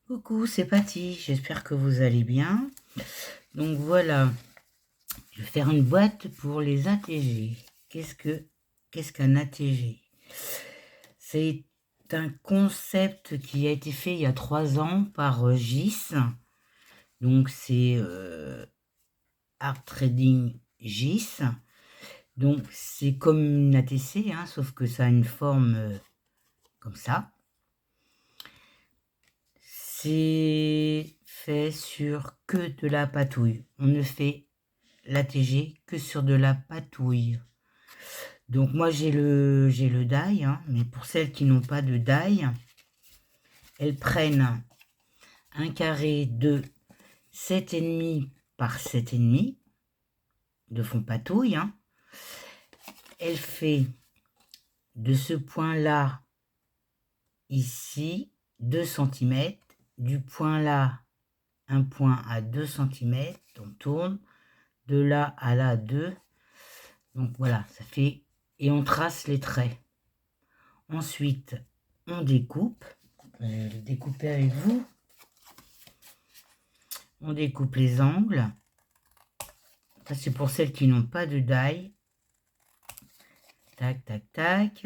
Coucou, c'est Patty, j'espère que vous allez bien. Donc voilà, je vais faire une boîte pour les ATG. Qu'est-ce qu'un ATG? C'est un concept qui a été fait il y a 3 ans par GIS. Donc c'est Art Trading GIS. Donc c'est comme une ATC, hein, sauf que ça a une forme comme ça. C'est fait sur que de la patouille. On ne fait l'ATG que sur de la patouille. Donc moi j'ai le die, hein, mais pour celles qui n'ont pas de die, elles prennent un carré de 7,5 par 7,5 de fond patouille. Hein. Elle fait de ce point-là, ici, 2 cm, du point là, un point à 2 cm, on tourne, de là à là 2, donc voilà, ça fait, et on trace les traits. Ensuite, on découpe, je vais le découper avec vous, on découpe les angles, ça c'est pour celles qui n'ont pas de die, tac, tac, tac,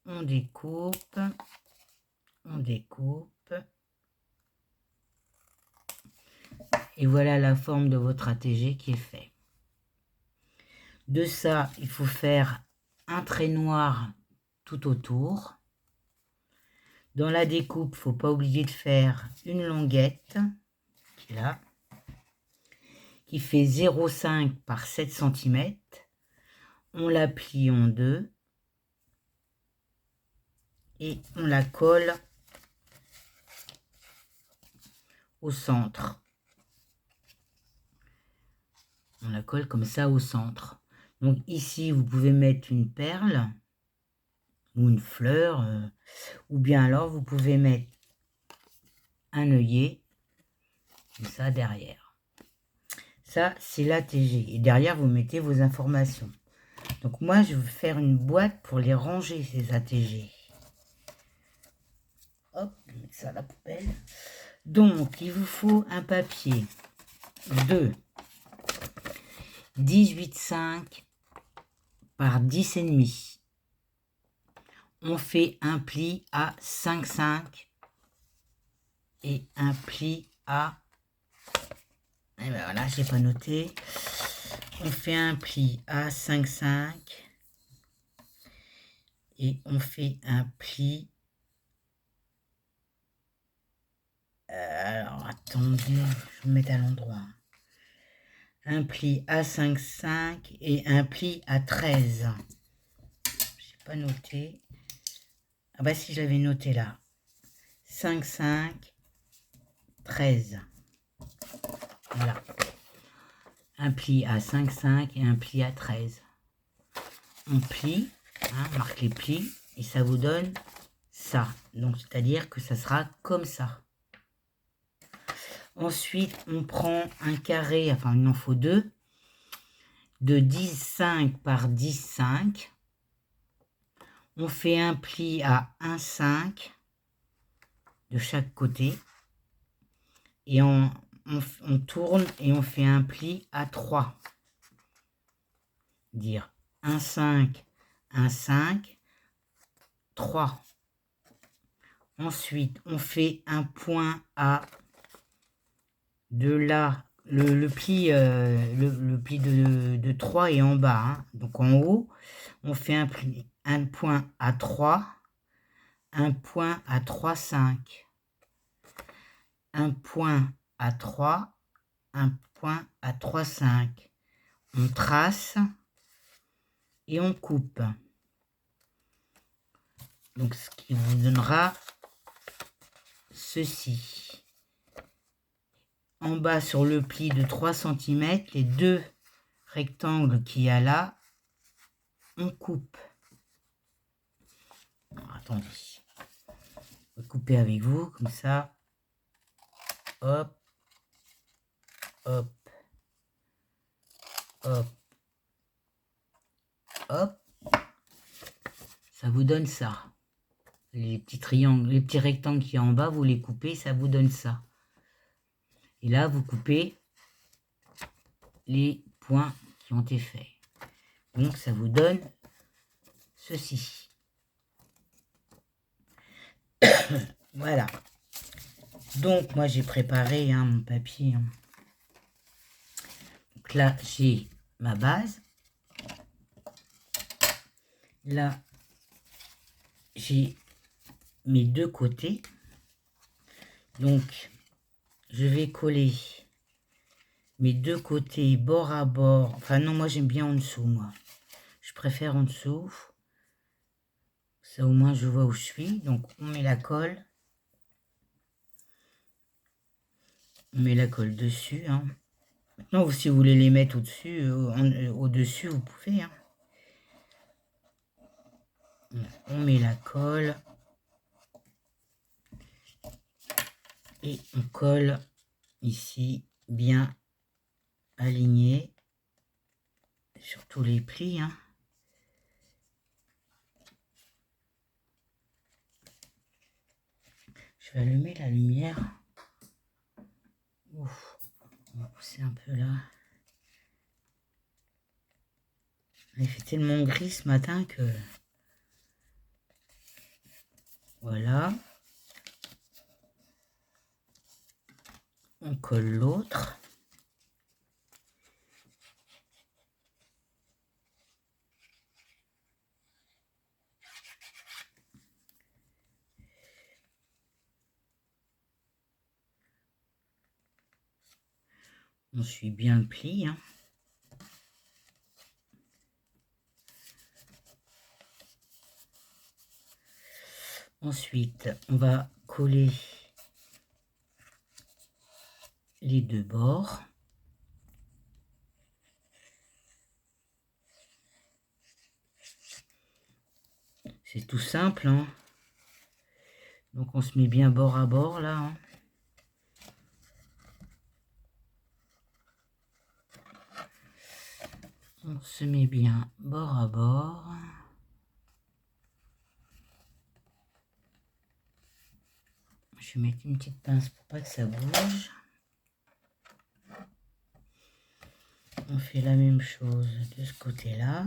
on découpe, et voilà la forme de votre ATG qui est fait. De ça, il faut faire un trait noir tout autour. Dans la découpe, il ne faut pas oublier de faire une longuette, qui est là, qui fait 0,5 par 7 cm. On la plie en deux et on la colle au centre. On la colle comme ça au centre. Donc ici, vous pouvez mettre une perle ou une fleur, ou bien alors vous pouvez mettre un œillet, comme ça derrière. Ça, c'est l'ATG. Et derrière, vous mettez vos informations. Donc moi, je vais faire une boîte pour les ranger, ces ATG. Hop, je vais mettre ça à la poubelle. Donc, il vous faut un papier de 18,5 par 10,5. On fait un pli à 5,5 et un pli à... Et ben voilà, je n'ai pas noté. On fait un pli à 5,5 et on fait un pli... alors, attendez, je vais me mettre à l'endroit. Un pli à 5,5 et un pli à 13. Je n'ai pas noté. Ah bah si, je l'avais noté là. 5,5, 13. Voilà. Un pli à 5,5 et un pli à 13. On plie, hein, on marque les plis, et ça vous donne ça. Donc, c'est-à-dire que ça sera comme ça. Ensuite, on prend un carré, enfin, il en faut deux, de 10,5 par 10,5. On fait un pli à 1,5 de chaque côté. Et on tourne et on fait un pli à 3. Dire 1,5, 1,5, 3. Ensuite, on fait un point à de là, le pli, le pli de 3 est en bas. Hein. Donc en haut, on fait un point à 3, un point à 3,5, un point à 3, un point à 3,5. On trace et on coupe. Donc ce qui vous donnera ceci. En bas sur le pli de 3 cm, les deux rectangles qu'il y a là, on coupe. Alors, attendez. Je vais couper avec vous, comme ça. Hop. Hop. Hop. Hop. Ça vous donne ça. les petits triangles, les petits rectangles qui sont en bas, vous les coupez, ça vous donne ça. Et là, vous coupez les points qui ont été faits. Donc, ça vous donne ceci. Voilà. Donc, moi, j'ai préparé mon papier. Donc là, j'ai ma base. Là, j'ai mes deux côtés. Donc, je vais coller mes deux côtés bord à bord. Enfin, non, moi, j'aime bien en dessous, moi. Je préfère en dessous. Ça, au moins, je vois où je suis. Donc, on met la colle. On met la colle dessus. Maintenant, si vous voulez les mettre au-dessus, au-dessus, vous pouvez. On met la colle. Et on colle ici, bien aligné sur tous les plis. Je vais allumer la lumière. Ouf, on va pousser un peu là. Il fait tellement gris ce matin que... Voilà. On colle l'autre. On suit bien le pli. Ensuite, on va coller les deux bords. C'est tout simple. Donc on se met bien bord à bord là. On se met bien bord à bord. Je vais mettre une petite pince pour pas que ça bouge. On fait la même chose de ce côté-là.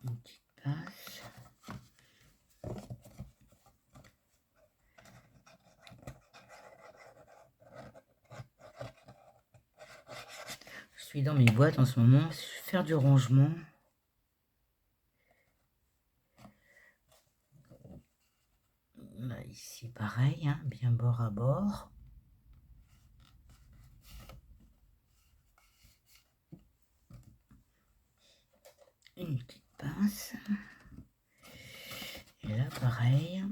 Une petite pince. Je suis dans mes boîtes en ce moment, je vais faire du rangement. Là, ici pareil, bien bord à bord. Une petite pince. Et là pareil.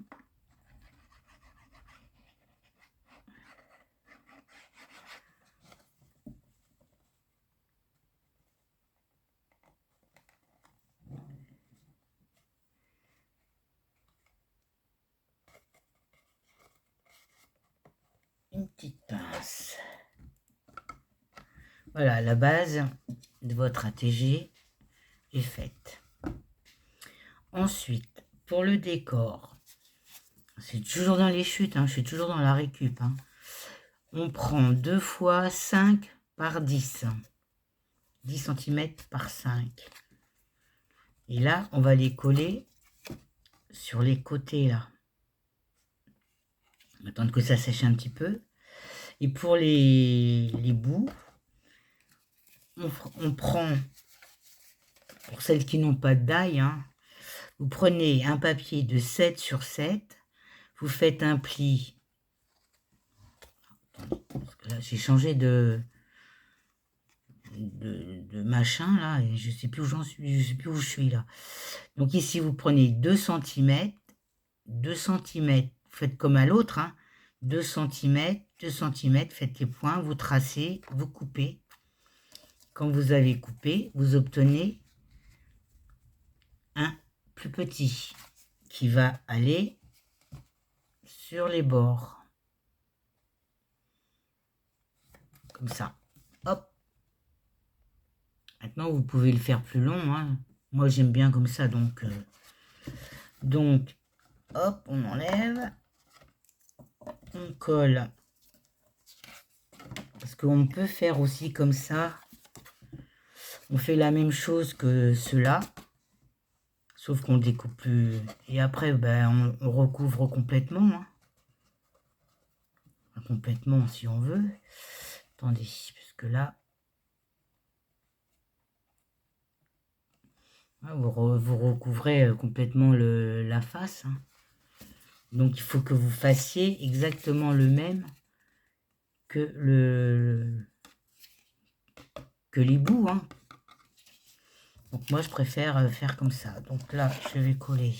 Une petite pince. Voilà, la base de votre ATG est faite. Ensuite, pour le décor, c'est toujours dans les chutes, je suis toujours dans la récup. On prend 2 fois 5 par 10. 10 cm par 5. Et là, on va les coller sur les côtés là. On va attendre que ça sèche un petit peu. Et pour les bouts, on prend, pour celles qui n'ont pas de daille, vous prenez un papier de 7 sur 7, vous faites un pli. Parce que là, j'ai changé de machin là, et je sais plus où j'en suis, je sais plus où je suis là. Donc ici, vous prenez 2 cm, 2 cm, vous faites comme à l'autre, 2 cm, 2 cm, faites les points, vous tracez, vous coupez. quand vous avez coupé, vous obtenez un plus petit qui va aller sur les bords. Comme ça. Hop. Maintenant, vous pouvez le faire plus long. Hein. Moi, j'aime bien comme ça. Donc, hop, on enlève. On colle. Parce qu'on peut faire aussi comme ça. On fait la même chose que cela. Sauf qu'on découpe plus. Et après, ben, on recouvre complètement. Hein. Complètement, si on veut. Attendez, parce que là... Vous recouvrez complètement la face. Hein. Donc, il faut que vous fassiez exactement le même que l'hibou. Hein. Donc, moi, je préfère faire comme ça. Donc là, je vais coller.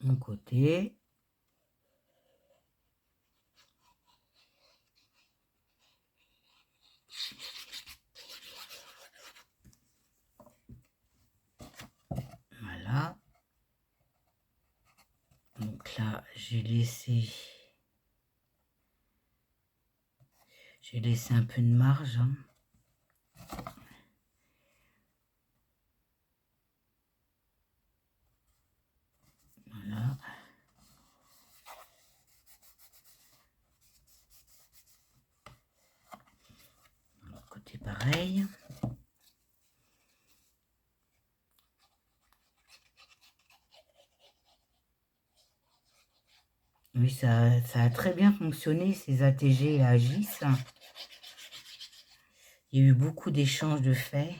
Mon côté. Voilà. Donc là, j'ai laissé un peu de marge. Hein. Voilà. De l'autre côté, pareil. Oui, ça a très bien fonctionné, ces ATG à Agis. Il y a eu beaucoup d'échanges de faits.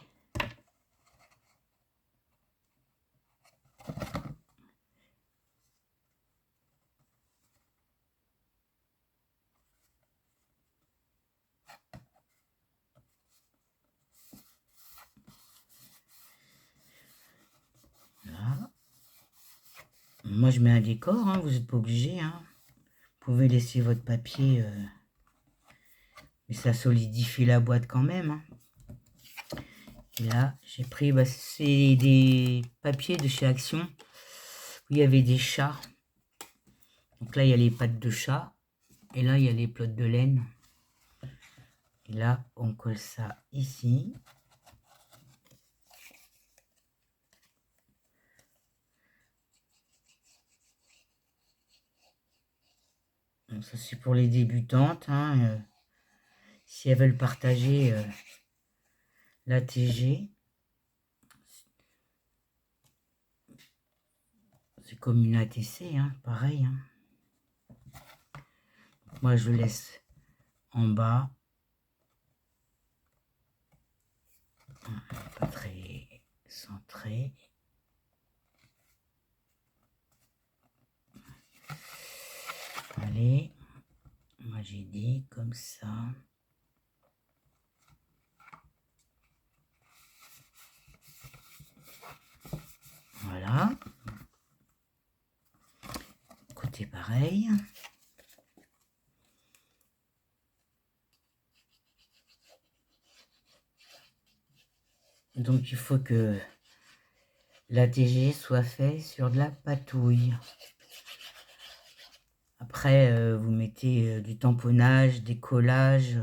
Là. Moi, je mets un décor, hein, vous n'êtes pas obligé. Hein. Vous pouvez laisser votre papier, mais ça solidifie la boîte quand même. Hein. Et là, j'ai pris, c'est des papiers de chez Action, où il y avait des chats. Donc là, il y a les pattes de chat, et là, il y a les pelotes de laine. Et là, on colle ça ici. Donc ça, c'est pour les débutantes. Hein, si elles veulent partager l'ATG. C'est comme une ATC, hein, pareil. Hein. Moi, je laisse en bas. Pas très centré. Allez, moi j'ai dit comme ça. Voilà. Côté pareil. Donc il faut que l'ATG soit fait sur de la patouille. Après, vous mettez du tamponnage, des collages.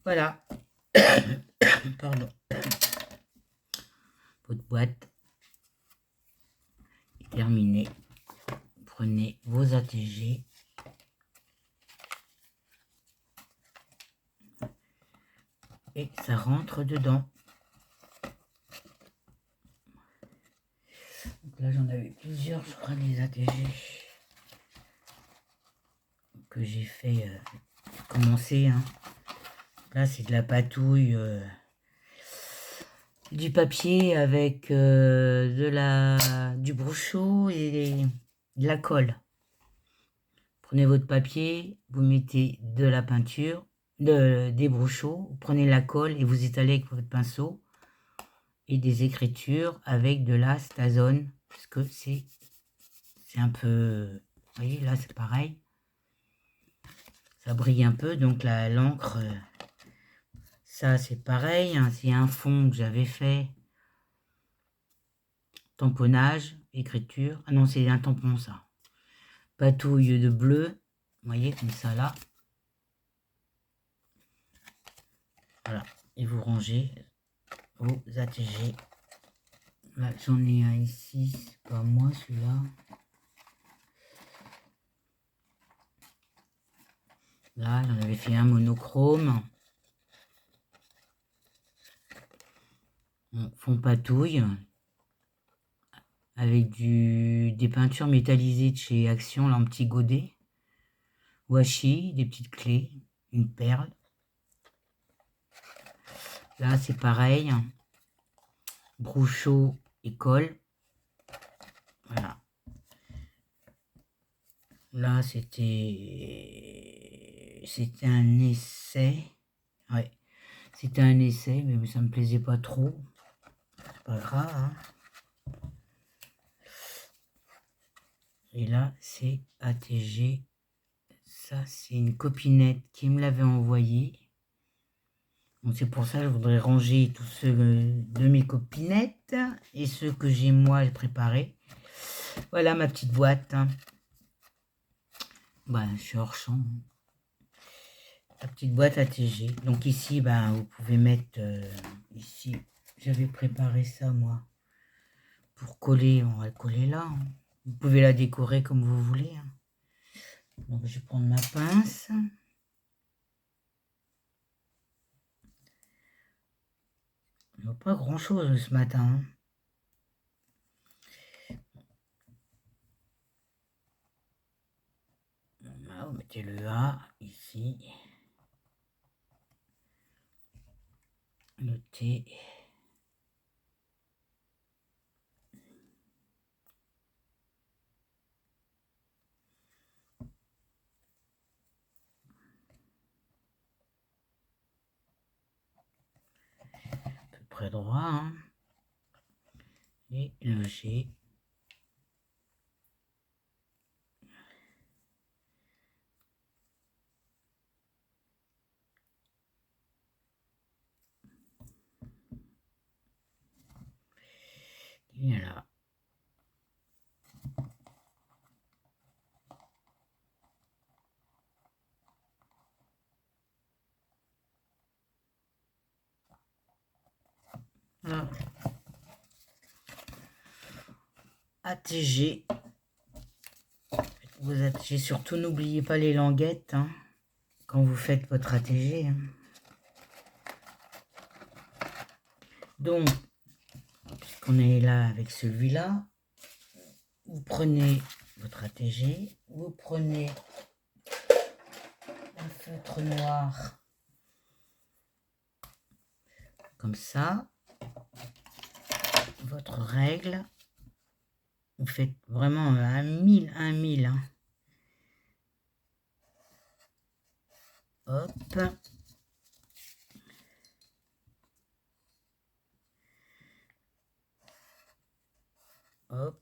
Voilà. Pardon. Votre boîte est terminée. Prenez vos ATG. Et ça rentre dedans. Donc là, j'en avais plusieurs, je crois, des ATG que j'ai fait commencer. Hein. Là, c'est de la patouille, du papier avec du brochot et de la colle. Prenez votre papier, vous mettez de la peinture, des brochaux, vous prenez la colle et vous étalez avec votre pinceau et des écritures avec de la stazone, parce que c'est un peu, vous voyez là c'est pareil, ça brille un peu, donc l'encre, ça c'est pareil, hein, c'est un fond que j'avais fait, tamponnage, écriture, ah non c'est un tampon ça, patouille de bleu, vous voyez comme ça là, voilà, et vous rangez vos ATG. Là j'en ai un ici, c'est pas moi celui-là. Là, j'en avais fait un monochrome. Fond patouille. Avec des peintures métallisées de chez Action, là en petit godet. Washi, des petites clés, une perle. Là, c'est pareil. Brochot et colle. Voilà. Là, c'était un essai. Ouais. C'était un essai, mais ça me plaisait pas trop. C'est pas grave, hein. Et là, c'est ATG. Ça, c'est une copinette qui me l'avait envoyé. Donc c'est pour ça que je voudrais ranger tous ceux de mes copinettes et ceux que j'ai moi préparés. Voilà ma petite boîte. Bah, je suis hors champ. La petite boîte ATG. Donc ici, bah, vous pouvez mettre ici. J'avais préparé ça moi. Pour coller, on va le coller là. Vous pouvez la décorer comme vous voulez. Donc je vais prendre ma pince. Il n'y a pas grand chose ce matin. Là, vous mettez le A ici. Le T. À peu près droit. Hein. Et le G. Et là. Voilà. ATG. Vos ATG. Surtout, n'oubliez pas les languettes hein, quand vous faites votre ATG. Hein. Donc, puisqu'on est là avec celui-là, vous prenez votre ATG, vous prenez un feutre noir comme ça, votre règle, vous faites vraiment un mille. Hein. Hop. Hop.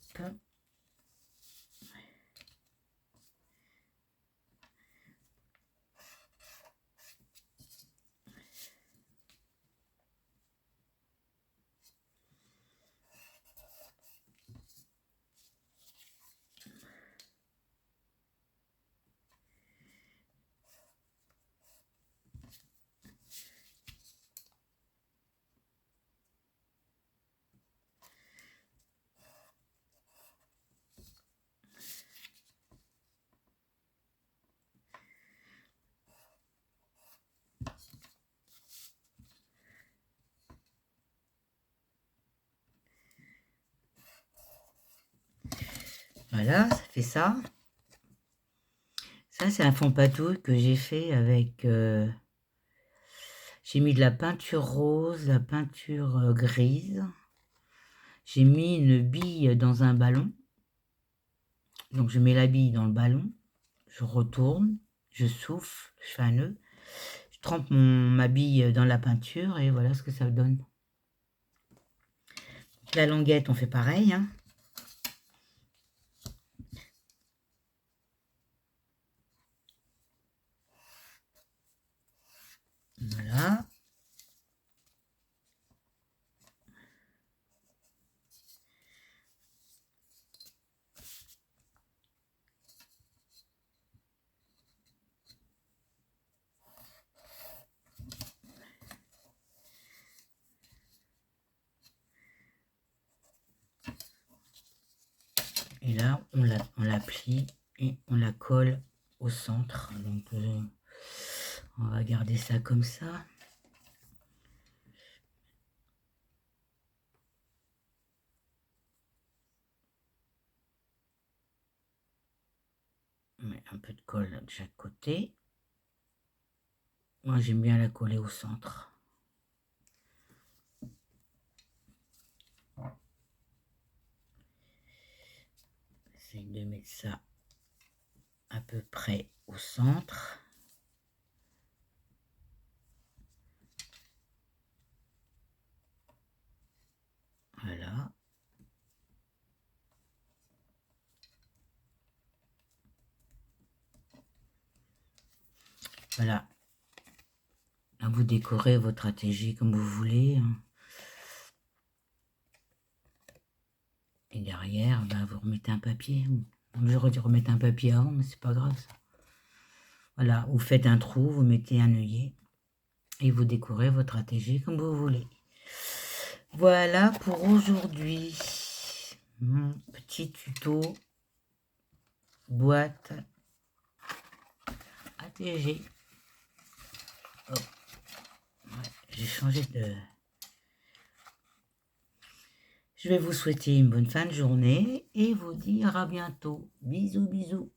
Voilà, ça fait ça. Ça, c'est un fond patouille que j'ai fait avec... j'ai mis de la peinture rose, la peinture grise. J'ai mis une bille dans un ballon. Donc, je mets la bille dans le ballon. Je retourne, je souffle, je fais un nœud. Je trempe ma bille dans la peinture et voilà ce que ça donne. La languette, on fait pareil, hein. Voilà. Et là, on la plie et on la colle au centre. Donc, on va garder ça comme ça. On met un peu de colle de chaque côté. Moi, j'aime bien la coller au centre. J'essaie de mettre ça à peu près au centre. Voilà. Voilà. Là, vous décorez votre stratégie comme vous voulez. Et derrière, bah, vous remettez un papier. J'aurais dû remettre un papier avant, mais c'est pas grave ça. Voilà, vous faites un trou, vous mettez un œillet et vous décorez votre stratégie comme vous voulez. Voilà pour aujourd'hui. Mon petit tuto boîte ATG. Oh. Ouais, j'ai changé de... Je vais vous souhaiter une bonne fin de journée et vous dire à bientôt. Bisous, bisous.